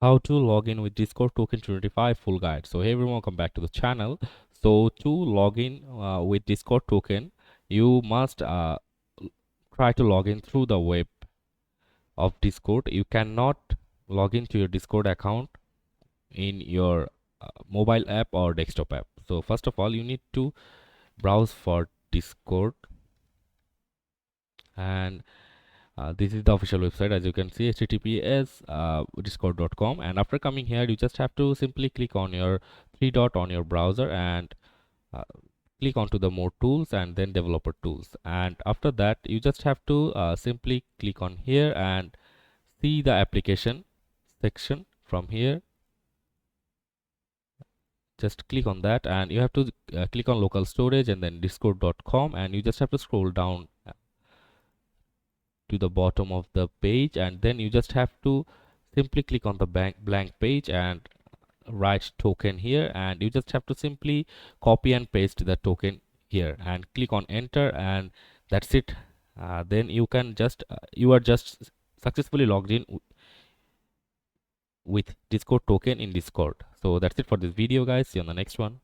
How to log in with Discord Token 25 full guide. So hey everyone, welcome back to the channel. So to log in with Discord Token, you must try to log in through the web of Discord. You cannot log into your Discord account in your mobile app or desktop app. So first of all, you need to browse for Discord, and this is the official website. As you can see, https discord.com, and after coming here, you just have to simply click on your three dot on your browser and uh, click onto the more tools and then developer tools, and after that you just have to simply click on here and see the application section. From here, just click on that, and you have to click on local storage and then discord.com, and you just have to scroll down to the bottom of the page, and then you just have to simply click on the blank page and write token here, and you just have to simply copy and paste the token here and click on enter, and that's it. Then you can just you are just successfully logged in with Discord token in Discord. So that's it for this video, guys. See you on the next one.